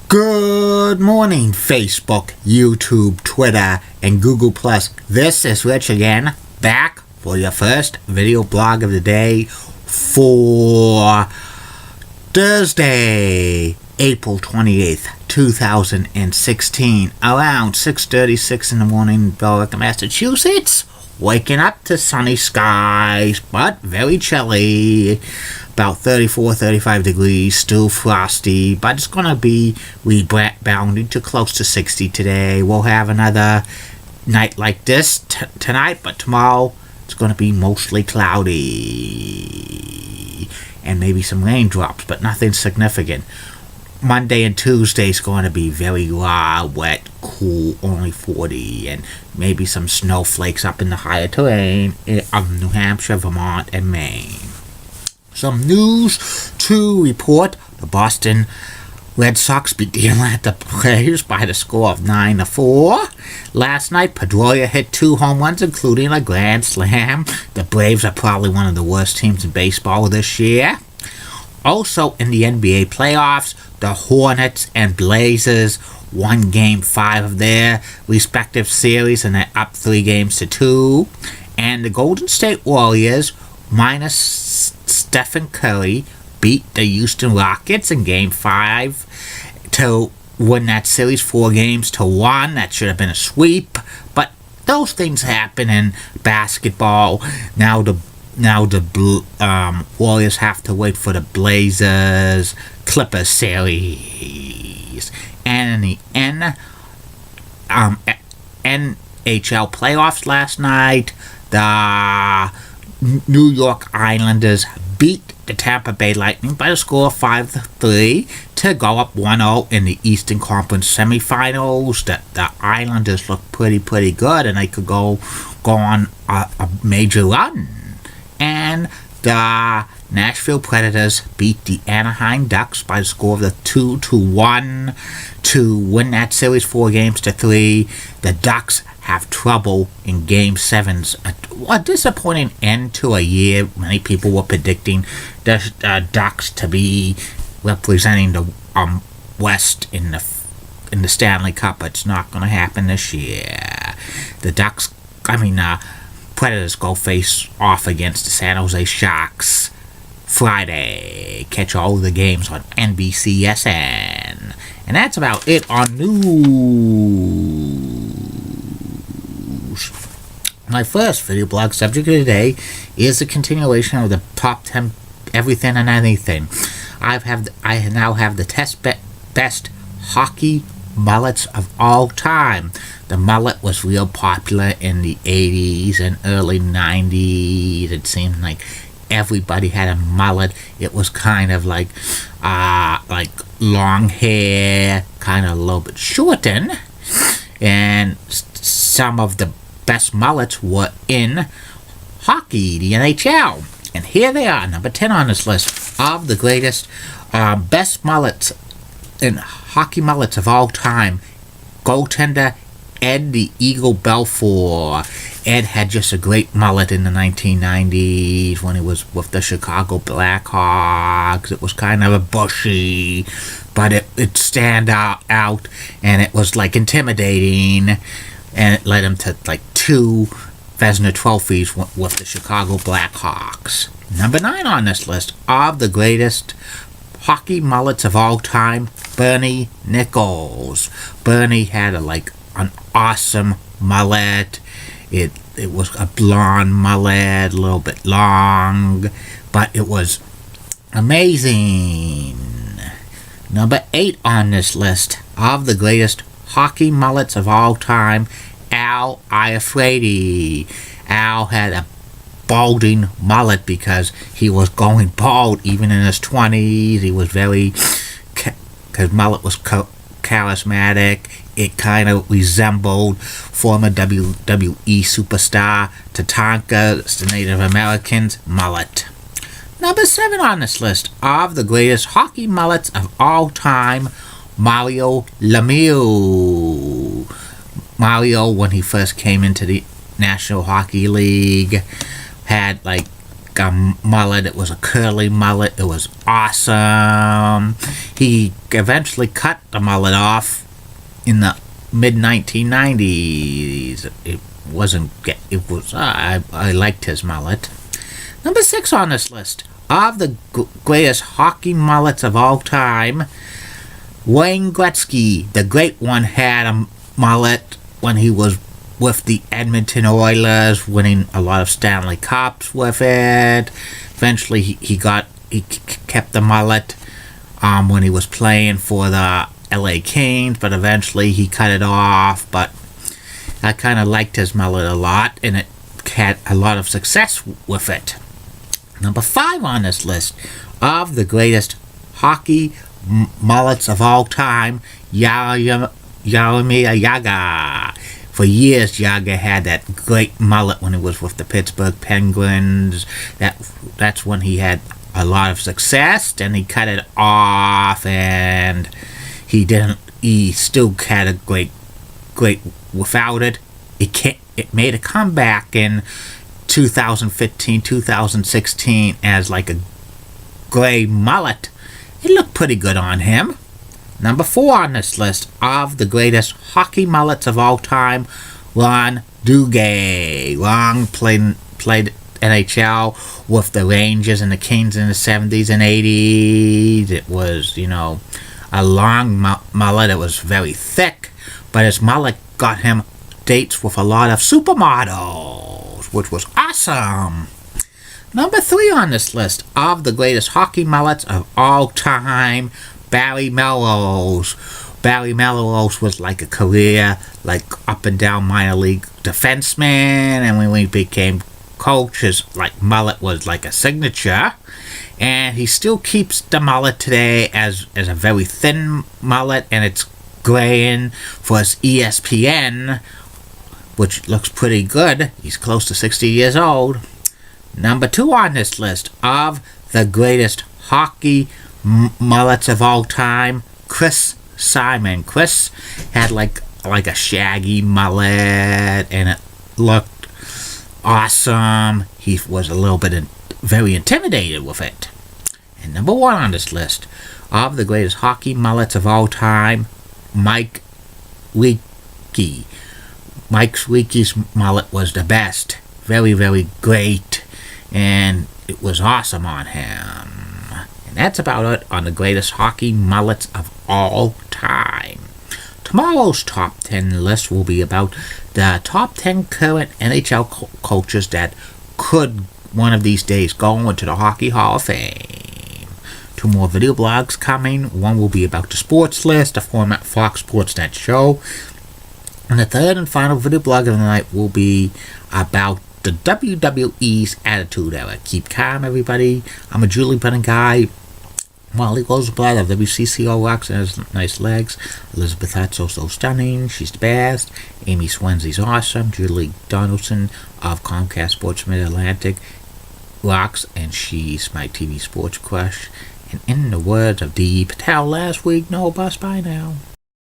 Good morning, Facebook, YouTube, Twitter, and Google+. This is Rich again, back for your first video blog of the day for Thursday, April 28th, 2016, around 6:36 in the morning in Billerica, Massachusetts. Waking up to sunny skies, but very chilly. About 34, 35 degrees, still frosty, but it's going to be rebounding to close to 60 today. We'll have another night like this tonight, but tomorrow it's going to be mostly cloudy. And maybe some raindrops, but nothing significant. Monday and Tuesday is going to be very raw, wet, cool, only 40, and maybe some snowflakes up in the higher terrain of New Hampshire, Vermont, and Maine. Some news to report. The Boston Red Sox beat the Atlanta Braves by the score of 9-4. Last night, Pedroia hit 2 home runs, including a grand slam. The Braves are probably one of the worst teams in baseball this year. Also in the NBA playoffs, the Hornets and Blazers won Game 5 of their respective series, and they're up 3-2. And the Golden State Warriors, minus Stephen Curry, beat the Houston Rockets in Game 5 to win that series 4-1. That should have been a sweep, but those things happen in basketball. Now the Warriors have to wait for the Blazers-Clippers series. And in the NHL playoffs last night, the New York Islanders beat the Tampa Bay Lightning by a score of 5-3 to go up 1-0 in the Eastern Conference semifinals. The Islanders look pretty good, and they could go on a major run. And the Nashville Predators beat the Anaheim Ducks by the score of 2-1 to win that series 4-3. The Ducks have trouble in Game 7's. A disappointing end to a year. Many people were predicting the Ducks to be representing the West in the Stanley Cup. It's not going to happen this year. The Predators go face off against the San Jose Sharks Friday. Catch all of the games on NBCSN. And that's about it on news. My first video blog subject of the day is a continuation of the top 10 everything and anything. I now have the best hockey mullets of all time. The mullet was real popular in the 80s and early 90s. It seemed like everybody had a mullet. It was kind of like long hair, kind of a little bit shortened. And some of the best mullets were in hockey, the NHL. And here they are, number 10 on this list of the greatest best mullets and hockey mullets of all time. Goaltender Ed the Eagle Belfour. Ed had just a great mullet in the 1990s when he was with the Chicago Blackhawks. It was kind of a bushy, but it stand out, and it was like intimidating, and it led him to like 2 Vezina trophies with the Chicago Blackhawks. Number 9 on this list of the greatest hockey mullets of all time, Bernie Nichols. Bernie had an awesome mullet. It was a blonde mullet, a little bit long, but it was amazing. Number 8 on this list of the greatest hockey mullets of all time, Al Iafrate. Al had a balding mullet because he was going bald even in his 20s. He was his mullet was charismatic. It kind of resembled former WWE superstar Tatanka's, the Native American's mullet. Number 7 on this list of the greatest hockey mullets of all time, Mario Lemieux. Mario, when he first came into the National Hockey League, had a mullet. It was a curly mullet. It was awesome. He eventually cut the mullet off in the mid 1990s. It wasn't. It was. I liked his mullet. Number 6 on this list of the greatest hockey mullets of all time. Wayne Gretzky, the great one, had a mullet when he was with the Edmonton Oilers, winning a lot of Stanley Cups with it. Eventually, he kept the mullet when he was playing for the LA Kings, but eventually he cut it off. But I kind of liked his mullet a lot, and it had a lot of success with it. Number 5 on this list of the greatest hockey mullets of all time, Jaromir Jagr. For years, Jagr had that great mullet when he was with the Pittsburgh Penguins. That's when he had a lot of success. Then he cut it off, and he still had a great without it. It made a comeback in 2015, 2016 as like a gray mullet. It looked pretty good on him. Number 4 on this list of the greatest hockey mullets of all time, Ron Duguay. Ron played NHL with the Rangers and the Kings in the 70s and 80s. It was, a long mullet. It was very thick, but his mullet got him dates with a lot of supermodels, which was awesome. Number 3 on this list of the greatest hockey mullets of all time, Barry Melrose. Barry Melrose was like a career, like up and down minor league defenseman, and when he became coach, his mullet was like a signature, and he still keeps the mullet today as a very thin mullet, and it's graying for his ESPN, which looks pretty good. He's close to 60 years old. Number 2 on this list of the greatest hockey mullets of all time, Chris Simon. Chris had like a shaggy mullet, and it looked awesome. He was a little bit very intimidated with it. And number 1 on this list of the greatest hockey mullets of all time, Mike Leakey. Mike Leakey's mullet was the best. Very, very great. And it was awesome on him. And that's about it on the greatest hockey mullets of all time. Tomorrow's top 10 list will be about the top 10 current NHL coaches that could one of these days go into the Hockey Hall of Fame. 2 more video blogs coming. One will be about the sports list, a format Fox Sportsnet show. And the third and final video blog of the night will be about the WWE's Attitude Era. Keep calm, everybody. I'm a Julie Brennan guy. Molly Rosenblatt of WCCO rocks and has nice legs. Elizabeth Hart's so stunning. She's the best. Amy Swensley's awesome. Julie Donaldson of Comcast Sports Mid-Atlantic rocks, and she's my TV sports crush. And in the words of D. Patel last week, no bus by now.